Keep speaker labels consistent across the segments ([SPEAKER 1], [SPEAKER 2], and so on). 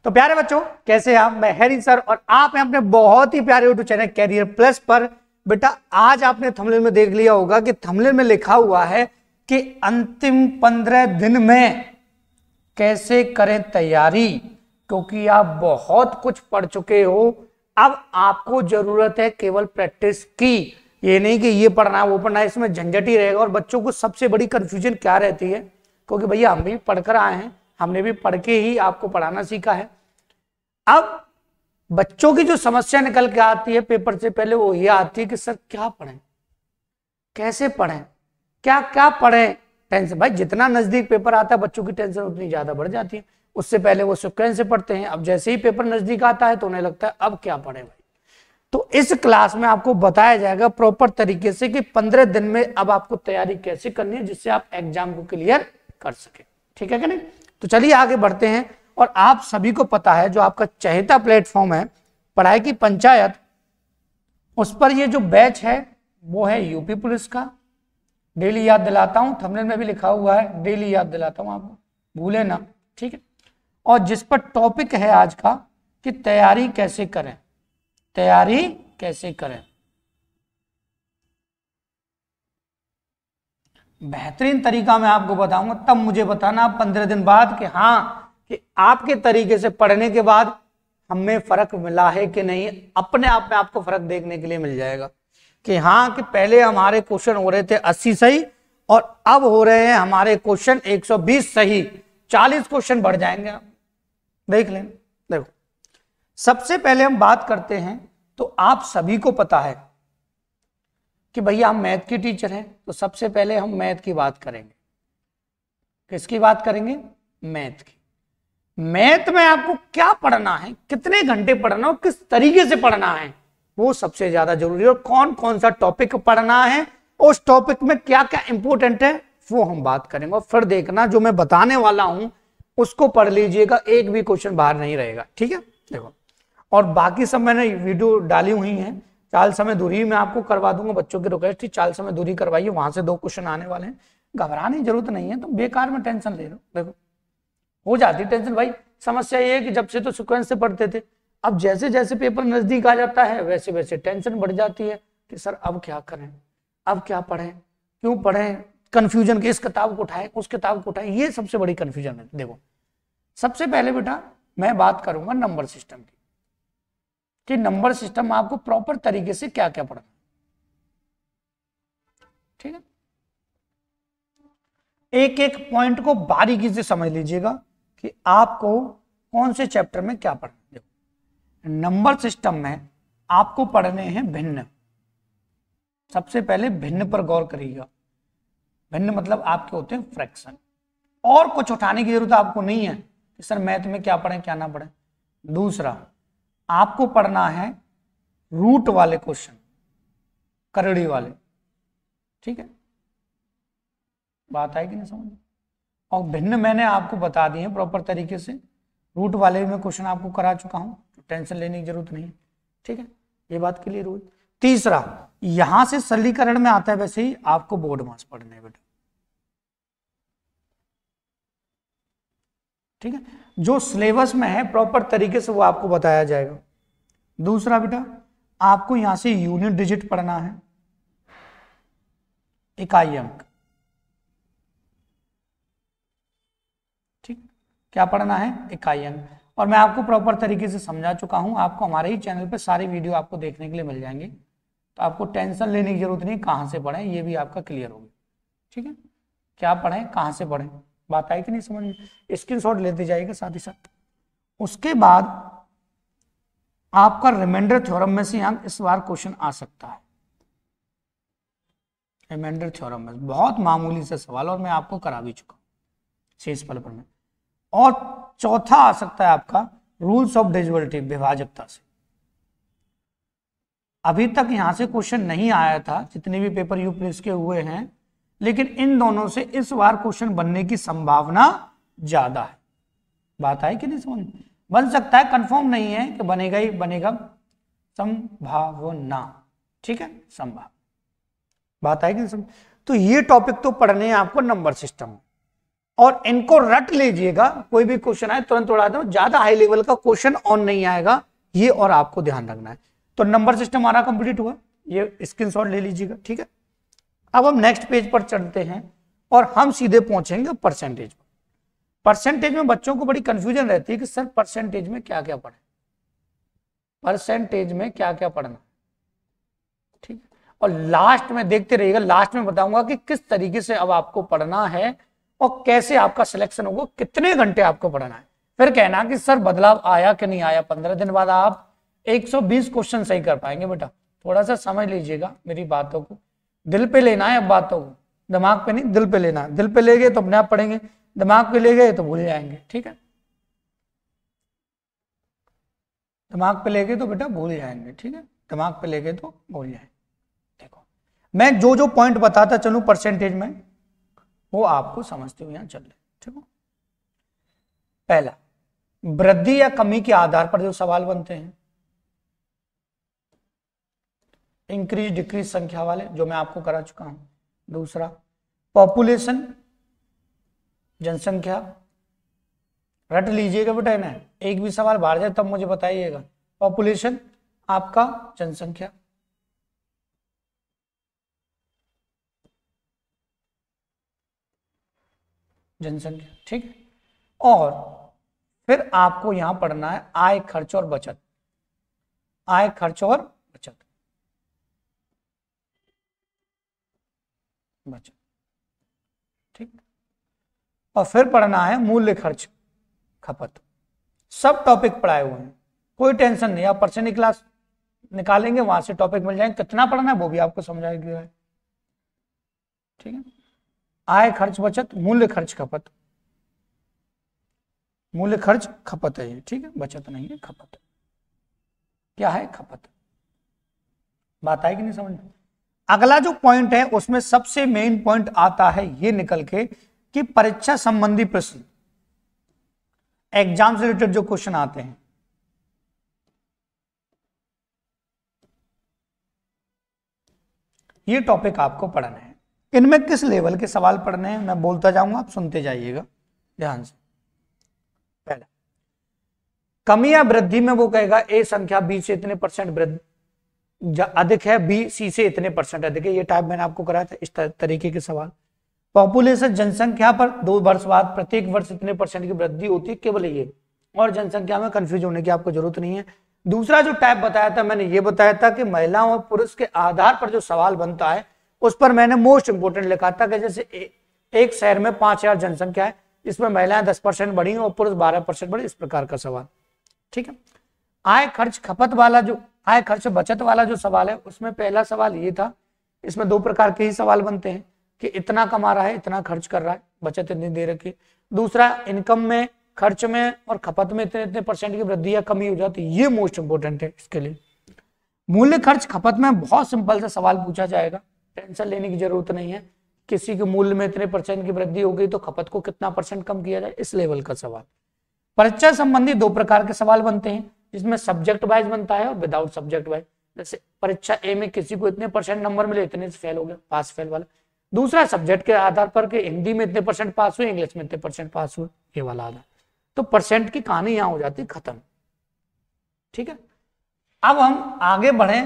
[SPEAKER 1] तो प्यारे बच्चों, कैसे हैं आप? मैं हैरी सर और आप हैं अपने बहुत ही प्यारे यूट्यूब चैनल कैरियर प्लस पर। बेटा, आज आपने थंबनेल में देख लिया होगा कि थंबनेल में लिखा हुआ है कि अंतिम 15 दिन में कैसे करें तैयारी, क्योंकि आप बहुत कुछ पढ़ चुके हो। अब आपको जरूरत है केवल प्रैक्टिस की। ये नहीं कि ये पढ़ना है वो पढ़ना है, इसमें झंझट ही रहेगा। और बच्चों को सबसे बड़ी कंफ्यूजन क्या रहती है, क्योंकि भैया हम भी पढ़कर आए हैं, हमने भी पढ़ के ही आपको पढ़ाना सीखा है। अब बच्चों की जो समस्या निकल के आती है पेपर से पहले, वो ये आती है कि सर क्या पढ़ें, कैसे पढ़ें, क्या क्या पढ़ें। टेंशन भाई, जितना नजदीक पेपर आता है बच्चों की टेंशन उतनी ज्यादा बढ़ जाती है। उससे पहले वो सुकून से पढ़ते हैं, अब जैसे ही पेपर नजदीक आता है तो उन्हें लगता है अब क्या पढ़ें भाई। तो इस क्लास में आपको बताया जाएगा प्रॉपर तरीके से कि 15 दिन में अब आपको तैयारी कैसे करनी है जिससे आप एग्जाम को क्लियर कर सके। ठीक है कि नहीं? तो चलिए आगे बढ़ते हैं। और आप सभी को पता है जो आपका चहेता प्लेटफॉर्म है पढ़ाई की पंचायत, उस पर ये जो बैच है वो है यूपी पुलिस का। डेली याद दिलाता हूं, थंबनेल में भी लिखा हुआ है, डेली याद दिलाता हूं आपको, भूले ना। ठीक है? और जिस पर टॉपिक है आज का कि तैयारी कैसे करें, तैयारी कैसे करें। बेहतरीन तरीका मैं आपको बताऊंगा, तब मुझे बताना 15 दिन बाद कि हाँ, कि आपके तरीके से पढ़ने के बाद हमें फर्क मिला है कि नहीं। अपने आप में आपको फर्क देखने के लिए मिल जाएगा कि हाँ, कि पहले हमारे क्वेश्चन हो रहे थे 80 सही और अब हो रहे हैं हमारे क्वेश्चन 120 सही। 40 क्वेश्चन बढ़ जाएंगे, आप देख लें। देखो, सबसे पहले हम बात करते हैं, तो आप सभी को पता है कि भैया हम मैथ के टीचर हैं, तो सबसे पहले हम मैथ की बात करेंगे। किसकी बात करेंगे? मैथ की। मैथ में आपको क्या पढ़ना है, कितने घंटे पढ़ना है, किस तरीके से पढ़ना है, वो सबसे ज्यादा जरूरी है। और कौन कौन सा टॉपिक पढ़ना है, उस टॉपिक में क्या क्या इंपॉर्टेंट है, वो हम बात करेंगे। और फिर देखना जो मैं बताने वाला हूं उसको पढ़ लीजिएगा, एक भी क्वेश्चन बाहर नहीं रहेगा। ठीक है? देखो, और बाकी सब मैंने वीडियो डाली हुई है। चाल समय दूरी में आपको करवा दूंगा, बच्चों की रिक्वेस्ट थी चाल समय दूरी करवाइए, वहां से 2 क्वेश्चन आने वाले हैं। घबराने की जरूरत नहीं है, तो बेकार में टेंशन ले रहे हो। देखो, हो जाती टेंशन भाई। समस्या ये है कि जब से तो सीक्वेंस से पढ़ते थे, अब जैसे जैसे पेपर नजदीक आ जाता है वैसे वैसे टेंशन बढ़ जाती है कि सर अब क्या करें, अब क्या पढ़ें, क्यों पढ़ें, कंफ्यूजन के इस किताब को उठाएं उस किताब को उठाएं, ये सबसे बड़ी कंफ्यूजन है। देखो, सबसे पहले बेटा मैं बात करूंगा नंबर सिस्टम की, कि नंबर सिस्टम में आपको प्रॉपर तरीके से क्या क्या पढ़ना। ठीक है? एक एक पॉइंट को बारीकी से समझ लीजिएगा कि आपको कौन से चैप्टर में क्या पढ़ना। देखो, नंबर सिस्टम में आपको पढ़ने हैं भिन्न। सबसे पहले भिन्न पर गौर करिएगा। भिन्न मतलब आपके होते हैं फ्रैक्शन। और कुछ उठाने की जरूरत आपको नहीं है कि सर मैथ में क्या पढ़ें क्या ना पढ़ें। दूसरा, आपको पढ़ना है रूट वाले क्वेश्चन, करड़ी वाले। ठीक है? बात आई कि नहीं समझ? और भिन्न मैंने आपको बता दिए प्रॉपर तरीके से। रूट वाले में क्वेश्चन आपको करा चुका हूं, तो टेंशन लेने की जरूरत नहीं है। ठीक है? ये बात क्लियर हुई। तीसरा, यहां से सरलीकरण में आता है, वैसे ही आपको बोर्ड मार्क्स पढ़ने हैं बेटा। ठीक है? जो सिलेबस में है प्रॉपर तरीके से वो आपको बताया जाएगा। दूसरा बेटा, आपको यहां से यूनिट डिजिट पढ़ना है, इकाई अंक। ठीक? क्या पढ़ना है? इकाई अंक। और मैं आपको प्रॉपर तरीके से समझा चुका हूं, आपको हमारे ही चैनल पे सारी वीडियो आपको देखने के लिए मिल जाएंगे, तो आपको टेंशन लेने की जरूरत नहीं कहां से पढ़ें, ये भी आपका क्लियर होगी। ठीक है? क्या पढ़ें, कहां से पढ़ें, बात आई कि नहीं समझ में? स्क्रीनशॉट लेते जाइएगा साथ ही साथ। उसके बाद आपका रिमाइंडर थ्योरम में से अंक इस बार क्वेश्चन आ सकता है। रिमाइंडर थ्योरम में बहुत मामूली से सवाल, और मैं आपको करा भी चुका शेष पेपर में। और चौथा आ सकता है आपका रूल्स ऑफ डिविजिबिलिटी, विभाजकता से। अभी तक यहां से क्वेश्चन नहीं आया था जितने भी पेपर यूपीएस के हुए हैं, लेकिन इन दोनों से इस बार क्वेश्चन बनने की संभावना ज्यादा है। बात आई कि नहीं समझ? बन सकता है, कंफर्म नहीं है कि बनेगा ही बनेगा, संभावना। ठीक है? संभावना। बात आई कि नहीं समझ? तो ये टॉपिक तो पढ़ने हैं आपको नंबर सिस्टम। और इनको रट लीजिएगा, कोई भी क्वेश्चन आए तुरंत उड़ा दो, ज्यादा हाई लेवल का क्वेश्चन ऑन नहीं आएगा ये, और आपको ध्यान रखना है। तो नंबर सिस्टम हमारा कंप्लीट हुआ, ये स्क्रीनशॉट ले लीजिएगा, ठीक है। अब हम नेक्स्ट पेज पर चलते हैं और हम सीधे पहुंचेंगे परसेंटेज। परसेंटेज में बच्चों को बड़ी कंफ्यूजन रहती है कि सर परसेंटेज में क्या क्या पढ़े, परसेंटेज में क्या क्या पढ़ना, ठीक है। और लास्ट में देखते रहिएगा, लास्ट में बताऊंगा कि किस तरीके से अब आपको पढ़ना है और कैसे आपका सिलेक्शन होगा, कितने घंटे आपको पढ़ना है। फिर कहना कि सर बदलाव आया कि नहीं आया, 15 दिन बाद आप 120 क्वेश्चन सही कर पाएंगे। बेटा थोड़ा सा समझ लीजिएगा मेरी बातों को, दिल पे लेना है, अब बातों को दिमाग पे नहीं, दिल पे लेना है। दिल पे ले गए तो अपने आप पढ़ेंगे, दिमाग पे ले गए तो भूल जाएंगे, ठीक है। दिमाग पे ले गए तो बेटा भूल जाएंगे, ठीक है, दिमाग पे ले गए तो भूल जाएंगे। देखो मैं जो जो पॉइंट बताता चलूं परसेंटेज में, वो आपको समझते हुए यहां चल रहे, ठीक है। पहला, वृद्धि या कमी के आधार पर जो सवाल बनते हैं, इंक्रीज डिक्रीज संख्या वाले, जो मैं आपको करा चुका हूं। दूसरा, पॉपुलेशन, जनसंख्या, रट लीजिएगा बेटा ना, एक भी सवाल बाहर जाए तब मुझे बताइएगा। पॉपुलेशन आपका जनसंख्या, जनसंख्या, ठीक है। और फिर आपको यहां पढ़ना है आय खर्च और बचत, आय खर्च और बचत, बचत, ठीक। और फिर पढ़ना है मूल्य खर्च खपत। सब टॉपिक पढ़ाए हुए हैं, कोई टेंशन नहीं, आप पर्सनल क्लास निकालेंगे वहां से टॉपिक मिल जाएंगे, कितना पढ़ना है वो भी आपको समझाया गया है, ठीक है। आय खर्च बचत, मूल्य खर्च खपत, मूल्य खर्च खपत है ये, ठीक है, बचत नहीं है, खपत। क्या है? खपत। बात आई कि नहीं समझ? अगला जो पॉइंट है उसमें सबसे मेन पॉइंट आता है ये निकल के कि परीक्षा संबंधी प्रश्न, एग्जाम से रिलेटेड जो क्वेश्चन आते हैं, ये टॉपिक आपको पढ़ना है। इनमें किस लेवल के सवाल पढ़ने हैं मैं बोलता जाऊंगा, आप सुनते जाइएगा ध्यान से। पहला, कमी या वृद्धि में वो कहेगा ए संख्या बी से इतने परसेंट वृद्धि अधिक है, बी सी से इतने परसेंट अधिक है। ये टाइप मैंने आपको कराया था, इस तरीके के सवाल। पॉपुलेशन, जनसंख्या पर 2 वर्ष बाद प्रत्येक वर्ष इतने परसेंट की वृद्धि होती है, केवल ये, और जनसंख्या में कंफ्यूज होने की आपको जरूरत नहीं है। दूसरा जो टाइप बताया था मैंने, ये बताया था कि महिलाओं और पुरुष के आधार पर जो सवाल बनता है उस पर मैंने मोस्ट इंपोर्टेंट लिखा था कि जैसे एक शहर में 5000 जनसंख्या है, इसमें महिलाएं 10% बढ़ी और पुरुष 12% बढ़े, इस प्रकार का सवाल, ठीक है। आय खर्च खपत वाला जो आय खर्च बचत वाला जो सवाल है, उसमें पहला सवाल ये था, इसमें 2 प्रकार के ही सवाल बनते हैं कि इतना कमा रहा है, इतना खर्च कर रहा है, बचत इतनी दे रखी है। दूसरा, इनकम में, खर्च में और खपत में इतने इतने परसेंट की वृद्धि या कमी हो जाती है, ये मोस्ट इंपोर्टेंट है इसके लिए। मूल्य खर्च खपत में बहुत सिंपल सा सवाल पूछा जाएगा, टेंशन लेने की जरूरत नहीं है। किसी के मूल्य में इतने परसेंट की वृद्धि हो गई तो खपत को कितना परसेंट कम किया जाए, इस लेवल का सवाल। परीक्षा संबंधी 2 प्रकार के सवाल बनते हैं, जिसमें सब्जेक्ट वाइज बनता है और विदाउट सब्जेक्ट वाइज। जैसे परीक्षा ए में किसी को इतने परसेंट नंबर मिले, इतने से फेल हो गया, पास फेल वाला। दूसरा, सब्जेक्ट के आधार पर कि हिंदी में इतने परसेंट पास हुए, इंग्लिश में इतने परसेंट पास हुए, ये वाला आधार। तो परसेंट की कहानी यहां हो जाती खत्म, ठीक है। अब हम आगे बढ़े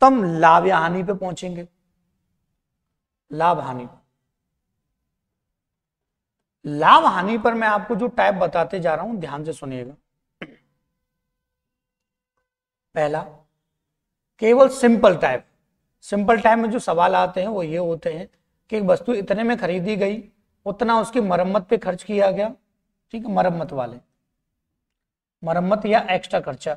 [SPEAKER 1] तो हम लाभ या हानि पे पहुंचेंगे। लाभ हानि, लाभ हानि पर मैं आपको जो टाइप बताते जा रहा हूं ध्यान से सुनिएगा। पहला, केवल सिंपल टाइप। सिंपल टाइप में जो सवाल आते हैं वो ये होते हैं कि एक वस्तु इतने में खरीदी गई, उतना उसकी मरम्मत पे खर्च किया गया, ठीक है, मरम्मत वाले, मरम्मत या एक्स्ट्रा खर्चा,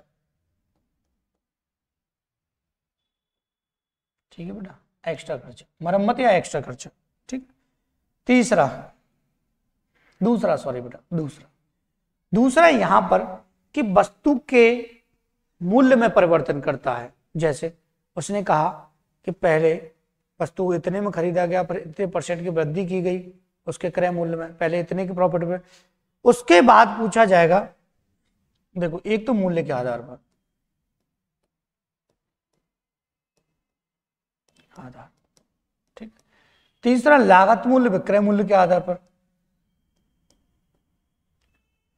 [SPEAKER 1] ठीक है बेटा, एक्स्ट्रा खर्चा, मरम्मत या एक्स्ट्रा खर्चा, ठीक। तीसरा, दूसरा यहां पर कि वस्तु के मूल्य में परिवर्तन करता है। जैसे उसने कहा कि पहले वस्तु इतने में खरीदा गया, पर इतने परसेंट की वृद्धि की गई उसके क्रय मूल्य में, पहले इतने के प्रॉफिट में। उसके बाद पूछा जाएगा, देखो एक तो मूल्य के आधार पर, ठीक। तीसरा, लागत मूल्य विक्रय मूल्य के आधार पर,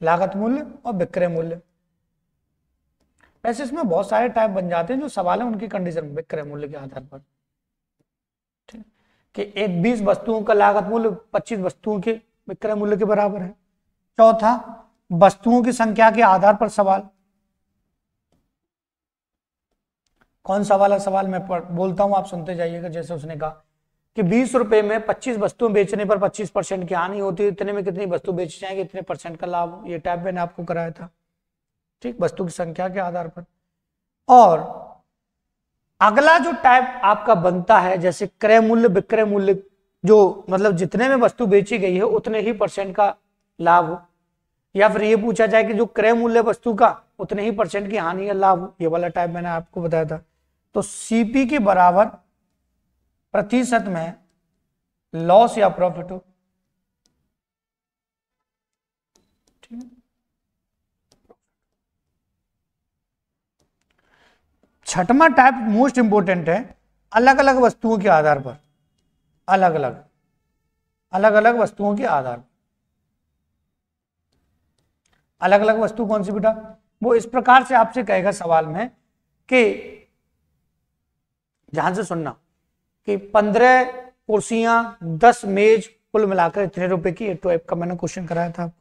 [SPEAKER 1] लागत मूल्य और विक्रय मूल्य। वैसे इसमें बहुत सारे टाइप बन जाते हैं जो सवाल है उनकी कंडीशन में, विक्रय मूल्य के आधार पर, ठीक, कि एक 20 वस्तुओं का लागत मूल्य 25 वस्तुओं के विक्रय मूल्य के बराबर है। चौथा, वस्तुओं की संख्या के आधार पर सवाल। कौन सा वाला सवाल मैं बोलता हूं, आप सुनते जाइएगा। जैसे उसने कहा कि 20 रुपए में 25 वस्तुएं बेचने पर 25% की हानि होती है, इतने में कितनी वस्तु बेची जाएगी, इतने % का लाभ। ये टाइप मैंने आपको कराया था, ठीक, वस्तु की संख्या के आधार पर। और अगला जो टाइप आपका बनता है, जैसे क्रय मूल्य विक्रय मूल्य, जो मतलब जितने में वस्तु बेची गई है उतने ही % का लाभ हो, या फिर ये पूछा जाए कि जो क्रय मूल्य वस्तु का उतने ही % की हानि या लाभ हो। ये वाला टाइप मैंने आपको बताया था। तो सीपी के बराबर प्रतिशत में लॉस या प्रॉफिट हो, ठीक है। छठवां टाइप मोस्ट इंपोर्टेंट है, अलग अलग वस्तुओं के आधार पर, अलग अलग वस्तुओं के आधार पर। अलग अलग वस्तु कौन सी बेटा? वो इस प्रकार से आपसे कहेगा सवाल में कि ध्यान से सुनना कि 15 कुर्सियां 10 मेज कुल मिलाकर इतने रुपए की, एक टाइप का मैंने क्वेश्चन कराया था।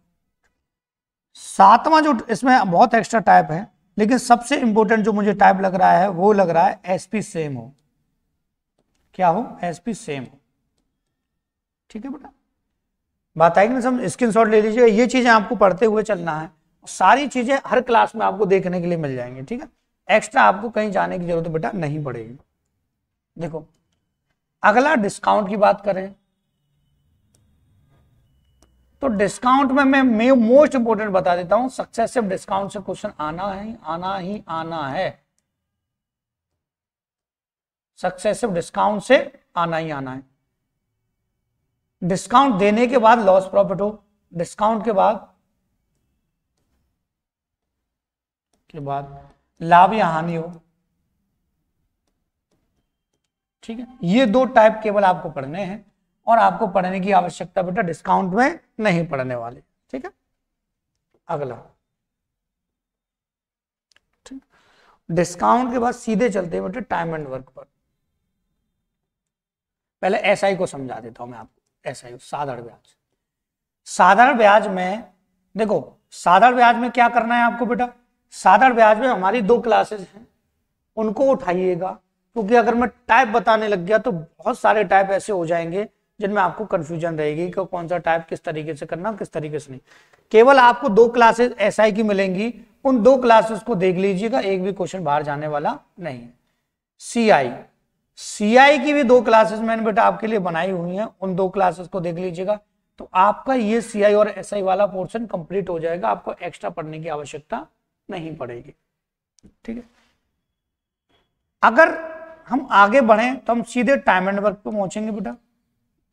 [SPEAKER 1] सातवां जो इसमें बहुत एक्स्ट्रा टाइप है, लेकिन सबसे इंपॉर्टेंट जो मुझे टाइप लग रहा है वो लग रहा है एसपी सेम हो। क्या हो? एसपी सेम हो, ठीक है बेटा। बात आएगी ना समझ? स्क्रीनशॉट ले लीजिएगा, ये चीजें आपको पढ़ते हुए चलना है। सारी चीजें हर क्लास में आपको देखने के लिए मिल जाएंगी, ठीक है। एक्स्ट्रा आपको कहीं जाने की जरूरत बेटा नहीं पड़ेगी। देखो अगला डिस्काउंट की बात करें तो डिस्काउंट में मैं मोस्ट इंपोर्टेंट बता देता हूं, सक्सेसिव डिस्काउंट से क्वेश्चन आना है। सक्सेसिव डिस्काउंट से आना ही आना है। डिस्काउंट देने के बाद लॉस प्रॉफिट हो, डिस्काउंट के बाद लाभ या हानि हो, ठीक है। ये दो टाइप केवल आपको पढ़ने हैं और आपको पढ़ने की आवश्यकता बेटा डिस्काउंट में नहीं पढ़ने वाले, ठीक है। अगला ठीक, डिस्काउंट के बाद सीधे चलते हैं बेटा टाइम एंड वर्क पर। पहले एसआई को समझा देता हूं मैं आपको। एसआई साधारण ब्याज। साधारण ब्याज में देखो, साधारण ब्याज में क्या करना है आपको बेटा? साधारण ब्याज में हमारी 2 क्लासेस हैं, उनको उठाइएगा, क्योंकि अगर मैं टाइप बताने लग गया तो बहुत सारे टाइप ऐसे हो जाएंगे जिनमें आपको कंफ्यूजन रहेगी कि कौन सा टाइप किस तरीके से करना किस तरीके से नहीं। केवल आपको 2 क्लासेस एसआई की मिलेंगी, उन 2 क्लासेस को देख लीजिएगा, एक भी क्वेश्चन बाहर जाने वाला नहीं। सीआई की भी 2 क्लासेस मैंने बेटा आपके लिए बनाई हुई हैं, उन 2 क्लासेस को देख लीजिएगा, तो आपका ये सीआई और एसआई वाला पोर्शन कंप्लीट हो जाएगा, आपको एक्स्ट्रा पढ़ने की आवश्यकता नहीं पड़ेगी, ठीक है। अगर हम आगे बढ़े तो हम सीधे टाइम एंड वर्क पे पहुंचेंगे बेटा।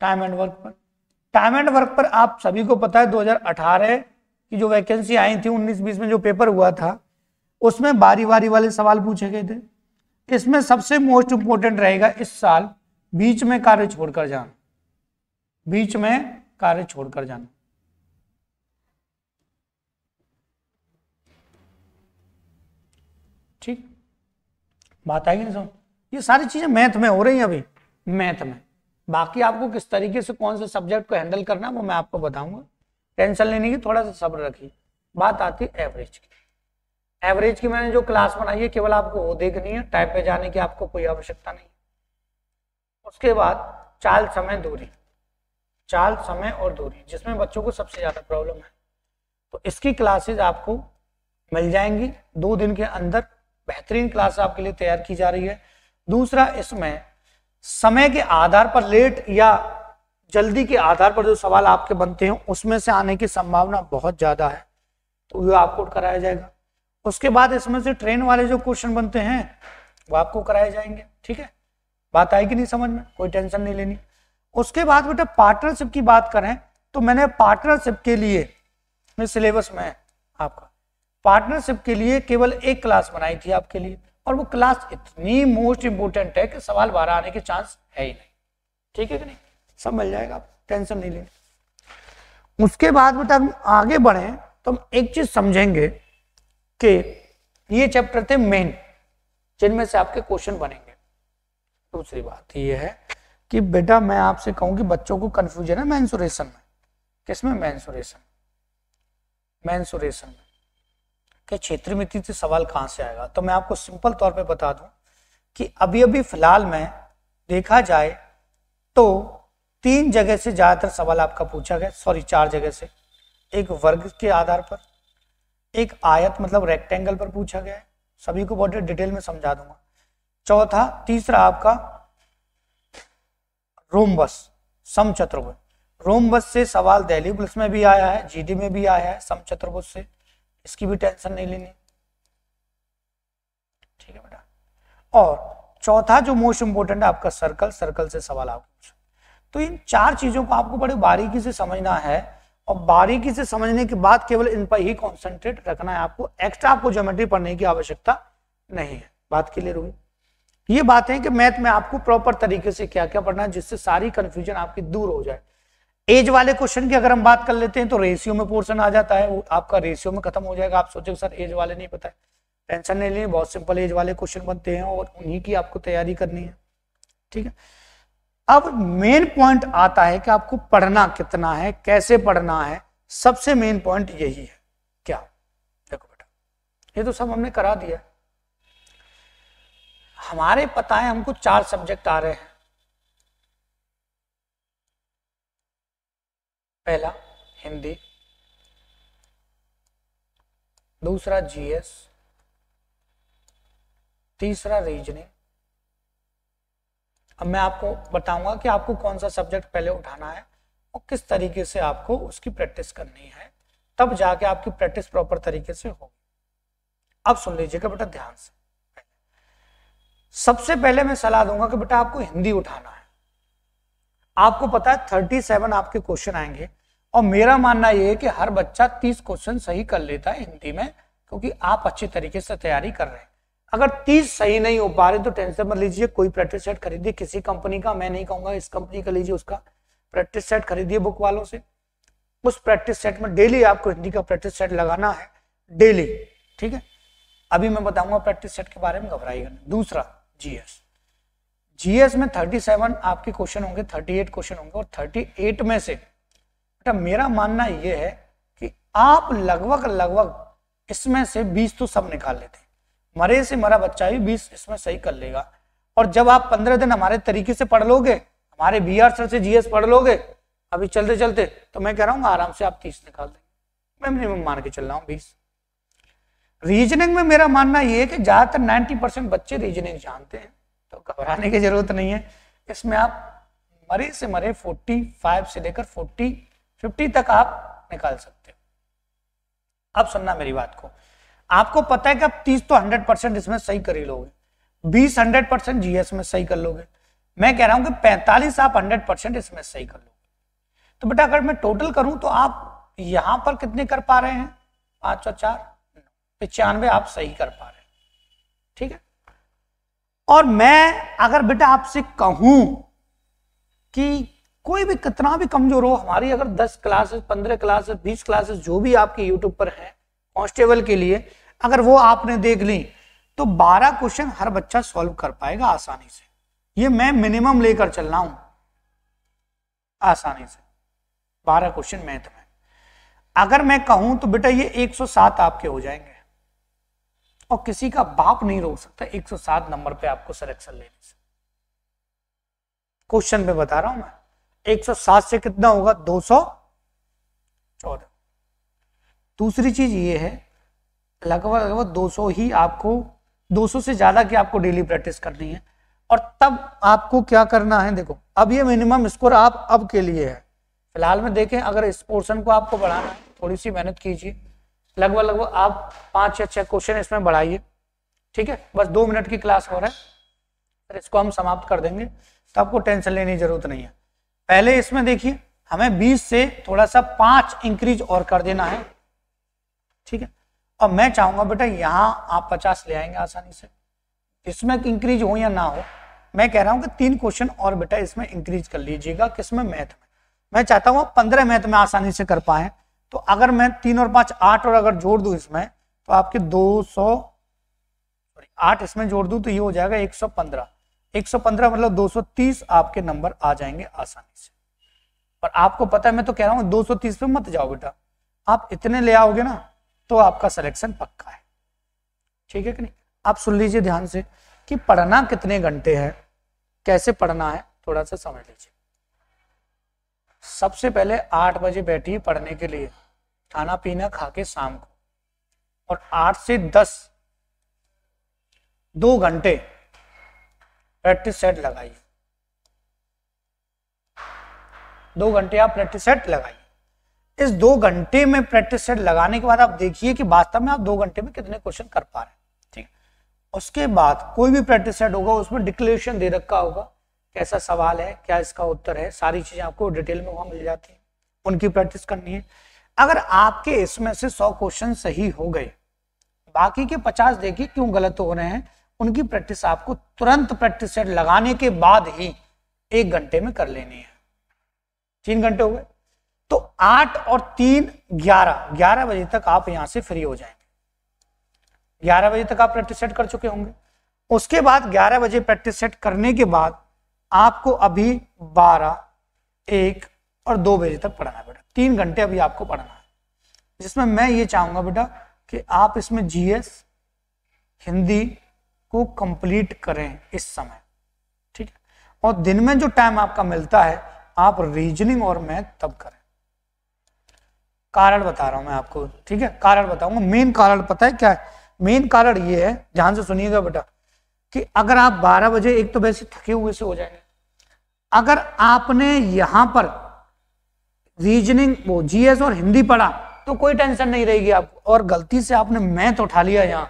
[SPEAKER 1] टाइम एंड वर्क पर आप सभी को पता है 2018 की जो वैकेंसी आई थी, 19-20 में जो पेपर हुआ था उसमें बारी बारी वाले सवाल पूछे गए थे। इसमें सबसे मोस्ट इंपोर्टेंट रहेगा इस साल बीच में कार्य छोड़कर जाना, बीच में कार्य छोड़कर जाना, ठीक। बात आएगी ना समझ? ये सारी चीजें मैथ में हो रही हैं अभी, मैथ में। बाकी आपको किस तरीके से कौन से सब्जेक्ट को हैंडल करना है वो मैं आपको बताऊंगा, टेंशन लेने की थोड़ा सा सब्र रखिए। बात आती है एवरेज की। एवरेज की मैंने जो क्लास बनाई है केवल आपको वो देखनी है, टाइप पे जाने की आपको कोई आवश्यकता नहीं। उसके बाद चाल समय दूरी, चाल समय और दूरी, जिसमें बच्चों को सबसे ज्यादा प्रॉब्लम है, तो इसकी क्लासेज आपको मिल जाएंगी 2 दिन के अंदर। बेहतरीन क्लास आपके लिए तैयार की जा रही है। दूसरा, इसमें समय के आधार पर लेट या जल्दी के आधार पर जो सवाल आपके बनते हैं उसमें से आने की संभावना बहुत ज्यादा है, तो वो आपको कराया जाएगा। उसके बाद इसमें से ट्रेन वाले जो क्वेश्चन बनते हैं वो आपको कराए जाएंगे, ठीक है। बात आएगी नहीं समझ में? कोई टेंशन नहीं लेनी। उसके बाद बेटा पार्टनरशिप की बात करें तो मैंने पार्टनरशिप के लिए मेरे सिलेबस में आपका पार्टनरशिप के लिए केवल 1 क्लास बनाई थी आपके लिए, और वो क्लास इतनी मोस्ट इंपोर्टेंट है कि सवाल 12 आने के चांस है ही नहीं, ठीक है कि नहीं? सब मिल जाएगा, आप टेंशन नहीं लेनी। उसके बाद बेटा हम आगे बढ़े तो हम एक चीज समझेंगे कि ये चैप्टर थे मेन, जिनमें से आपके क्वेश्चन बनेंगे। दूसरी बात ये है कि बेटा मैं आपसे कहूं कि बच्चों को कंफ्यूजन है मेंसुरेशन में। किसमें? मेंसुरेशन में कि क्षेत्रीय मिति से सवाल कहां से आएगा। तो मैं आपको सिंपल तौर पे बता दूं कि अभी फिलहाल में देखा जाए तो 3 जगह से ज्यादातर सवाल आपका पूछा गया, सॉरी 4 जगह से। एक वर्ग के आधार पर, एक आयत मतलब रेक्टेंगल पर पूछा गया है, सभी को बहुत डिटेल में समझा दूंगा। चौथा, तीसरा आपका रोम्बस, समचतुर्भुज। रोम्बस से सवाल दिल्ली पुलिस में भी आया है, जीडी में भी आया है, समचतुर्भुज से, इसकी भी टेंशन नहीं लेनी, ठीक है बेटा। और चौथा जो मोस्ट इंपोर्टेंट है आपका सर्कल से सवाल आपको पूछा। तो इन 4 चीजों को आपको बड़े बारीकी से समझना है, और बारीकी से समझने के बाद केवल इन पर ही कॉन्सेंट्रेट रखना है आपको। एक्स्ट्रा आपको ज्योमेट्री पढ़ने की आवश्यकता नहीं है। बात क्लियर हुई? ये बात है कि मैथ में आपको प्रॉपर तरीके से क्या क्या पढ़ना है, जिससे सारी कंफ्यूजन आपकी दूर हो जाए। एज वाले क्वेश्चन की अगर हम बात कर लेते हैं तो रेशियो में पोर्शन आ जाता है, वो आपका रेशियो में खत्म हो जाएगा। आप सोचेंगे सर एज वाले नहीं पता है, टेंशन नहीं लेनी, बहुत सिंपल एज वाले क्वेश्चन बनते हैं और उन्हीं की आपको तैयारी करनी है, ठीक है। अब मेन पॉइंट आता है कि आपको पढ़ना कितना है, कैसे पढ़ना है। सबसे मेन पॉइंट यही है। क्या? देखो बेटा, ये तो सब हमने करा दिया। हमारे पता है हमको 4 सब्जेक्ट आ रहे हैं। पहला हिंदी, दूसरा जीएस, तीसरा रीजनिंग। अब मैं आपको बताऊंगा कि आपको कौन सा सब्जेक्ट पहले उठाना है और किस तरीके से आपको उसकी प्रैक्टिस करनी है, तब जाके आपकी प्रैक्टिस प्रॉपर तरीके से होगी। अब सुन लीजिएगा बेटा ध्यान से। सबसे पहले मैं सलाह दूंगा कि बेटा आपको हिंदी उठाना है। आपको पता है 37 आपके क्वेश्चन आएंगे, और मेरा मानना यह है कि हर बच्चा 30 क्वेश्चन सही कर लेता है हिंदी में, क्योंकि आप अच्छी तरीके से तैयारी कर रहे हैं। अगर 30 सही नहीं हो पा रहे तो टेंशन मत लीजिए, कोई प्रैक्टिस सेट खरीदिए किसी कंपनी का, मैं नहीं कहूंगा इस कंपनी का लीजिए, उसका प्रैक्टिस सेट खरीदिए बुक वालों से। उस प्रैक्टिस सेट में डेली आपको हिंदी का प्रैक्टिस सेट लगाना है, डेली, ठीक है। अभी मैं बताऊंगा प्रैक्टिस सेट के बारे में, घबराइएगा नहीं। दूसरा जीएस में 37 आपके क्वेश्चन होंगे, 38 क्वेश्चन होंगे, और 38 में से बेटा मेरा मानना यह है कि आप लगभग इसमें से 20 तो सब निकाल लेते हैं। मरे से मरा बच्चा भी 20 इसमें सही कर लेगा। और जब आप 15 दिन हमारे तरीके से पढ़ लोगे, हमारे बीआर सर से जीएस पढ़ लोगे अभी चलते चलते, तो मैं कह रहा हूँ आराम से आप 30 निकाल देंगे। मैं मिनिमम मान के चल रहा हूँ 20। रीजनिंग में मेरा मानना यह है कि ज्यादातर 90% बच्चे रीजनिंग जानते हैं, तो घबराने की जरूरत नहीं है। इसमें आप मरे से मरे 45 से लेकर 50 तक आप निकाल सकते हो। अब सुनना मेरी बात को, आपको पता है कि आप 30 तो 100% इसमें सही कर ही लोगे, 20 100% जीएस में सही कर लोगे। मैं कह रहा हूं कि 45 आप 100% इसमें सही कर लोगे। तो बेटा अगर मैं टोटल करूं तो आप यहां पर कितने कर पा रहे हैं? 5 और 4 95 आप सही कर पा रहे हैं, ठीक है। और मैं अगर बेटा आपसे कहूं कि कोई भी कितना भी कमजोर हो, हमारी अगर 10 क्लासेस 15 क्लासेस 20 क्लासेस जो भी आपके यूट्यूब पर है कांस्टेबल के लिए, अगर वो आपने देख ली तो 12 क्वेश्चन हर बच्चा सॉल्व कर पाएगा आसानी से। ये मैं मिनिमम लेकर चल रहा हूं, आसानी से 12 क्वेश्चन मैथ में। अगर मैं कहूं तो बेटा ये 107 आपके हो जाएंगे, और किसी का बाप नहीं रोक सकता 107 नंबर पे आपको सिलेक्शन लेने से। क्वेश्चन पे बता रहा हूं मैं, 107 से कितना होगा? 214। दूसरी चीज ये है लगभग 200 ही आपको, 200 से ज्यादा की आपको डेली प्रैक्टिस करनी है। और तब आपको क्या करना है, देखो अब ये मिनिमम स्कोर आप अब के लिए है। फिलहाल में देखें अगर इस पोर्शन को आपको बढ़ाना है, थोड़ी सी मेहनत कीजिए, लगभग आप 5 या 6 क्वेश्चन इसमें बढ़ाइए, ठीक है। बस 2 मिनट की क्लास हो रहा है, फिर इसको हम समाप्त कर देंगे, तो आपको टेंशन लेने की जरूरत नहीं है। पहले इसमें देखिए हमें 20 से थोड़ा सा 5 इंक्रीज और कर देना है, ठीक है। और मैं चाहूंगा बेटा यहां आप 50 ले आएंगे आसानी से, इसमें इंक्रीज हो या ना हो। मैं कह रहा हूं कि 3 क्वेश्चन और बेटा इसमें इंक्रीज कर लीजिएगा, किसमें? मैथ में। मैं चाहता हूं 15 मैथ में आसानी से कर पाए, तो अगर मैं 3 और 5 8 और अगर जोड़ दूं इसमें तो आपके 8 इसमें जोड़ दूं तो ये हो जाएगा 115। 115 मतलब 230 आपके नंबर आ जाएंगे आसानी से। और आपको पता है मैं तो कह रहा हूं 230 पे मत जाओ बेटा, आप इतने ले आओगे ना तो आपका सिलेक्शन पक्का है। ठीक है कि नहीं? आप सुन लीजिए ध्यान से कि पढ़ना कितने घंटे है, कैसे पढ़ना है, थोड़ा सा समझ लीजिए। सबसे पहले 8 बजे बैठिए पढ़ने के लिए, खाना पीना खा के शाम को, और 8 से 10 2 घंटे प्रैक्टिस सेट लगाइए। 2 घंटे आप प्रैक्टिस सेट लगाइए। इस 2 घंटे में प्रैक्टिस सेट लगाने के बाद आप देखिए कि वास्तव में आप 2 घंटे में कितने क्वेश्चन कर पा रहे हैं। ठीक, उसके बाद कोई भी प्रैक्टिस सेट होगा उसमें डिक्लेरेशन दे रखा होगा, कैसा सवाल है, क्या इसका उत्तर है, सारी चीजें आपको डिटेल में वहां मिल जाती है, उनकी प्रैक्टिस करनी है। अगर आपके इसमें से 100 क्वेश्चन सही हो गए, बाकी के 50 देखिए क्यों गलत हो रहे हैं, उनकी प्रैक्टिस आपको तुरंत प्रैक्टिस सेट लगाने के बाद ही 1 घंटे में कर लेनी है। 3 घंटे हो गए तो 8 और 3 11 बजे तक आप यहां से फ्री हो जाएंगे। 11 बजे तक आप प्रैक्टिस सेट कर चुके होंगे। उसके बाद 11 बजे प्रैक्टिस सेट करने के बाद आपको अभी 12, 1 और 2 बजे तक पढ़ना है बेटा। 3 घंटे अभी आपको पढ़ना है, जिसमें मैं ये चाहूंगा बेटा कि आप इसमें जीएस हिंदी को कंप्लीट करें इस समय। ठीक है, और दिन में जो टाइम आपका मिलता है आप रीजनिंग और मैथ तब करें। कारण बता रहा हूं मैं आपको, ठीक है, कारण बताऊंगा। मेन कारण पता है क्या है? मेन कारण ये है, ध्यान से सुनिएगा बेटा, कि अगर आप 12 बजे, एक तो वैसे थके हुए से हो जाएंगे, अगर आपने यहां पर रीजनिंग वो जीएस और हिंदी पढ़ा तो कोई टेंशन नहीं रहेगी आपको, और गलती से आपने मैथ उठा लिया यहां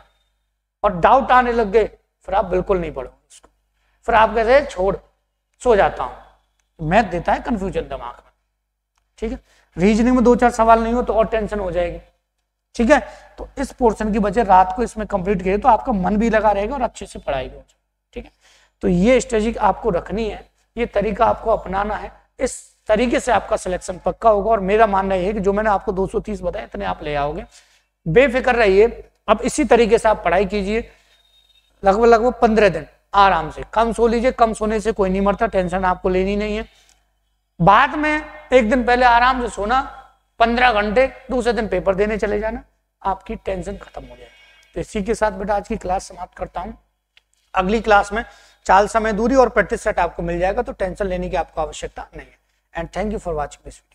[SPEAKER 1] और डाउट आने लग गए, फिर आप बिल्कुल नहीं पढ़ोगे उसको, फिर आप कहते हैं छोड़ सो जाता हूं। मैथ देता है कंफ्यूजन दिमाग में। ठीक है, रीजनिंग में 2-4 सवाल नहीं हो तो और टेंशन हो जाएगी। ठीक है, तो इस पोर्शन की वजह रात को इसमें कंप्लीट किए तो आपका मन भी लगा रहेगा और अच्छे से पढ़ाई भी हो जाएगी। ठीक है, तो ये स्ट्रेटेजी आपको रखनी है, ये तरीका आपको अपनाना है, इस तरीके से आपका सिलेक्शन पक्का होगा। और मेरा मानना यह है कि जो मैंने आपको 230 बताया इतने आप ले आओगे, बेफिक्र रहिए। अब इसी तरीके से आप पढ़ाई कीजिए लगभग 15 दिन आराम से। कम सो लीजिए, कम सोने से कोई नहीं मरता, टेंशन आपको लेनी नहीं है। बाद में 1 दिन पहले आराम से सोना, 15 घंटे, दूसरे दिन पेपर देने चले जाना, आपकी टेंशन खत्म हो जाएगी। तो इसी के साथ बेटा आज की क्लास समाप्त करता हूं। अगली क्लास में चाल, समय, दूरी और प्रैक्टिस सेट आपको मिल जाएगा, तो टेंशन लेने की आपको आवश्यकता नहीं है। And thank you for watching this video.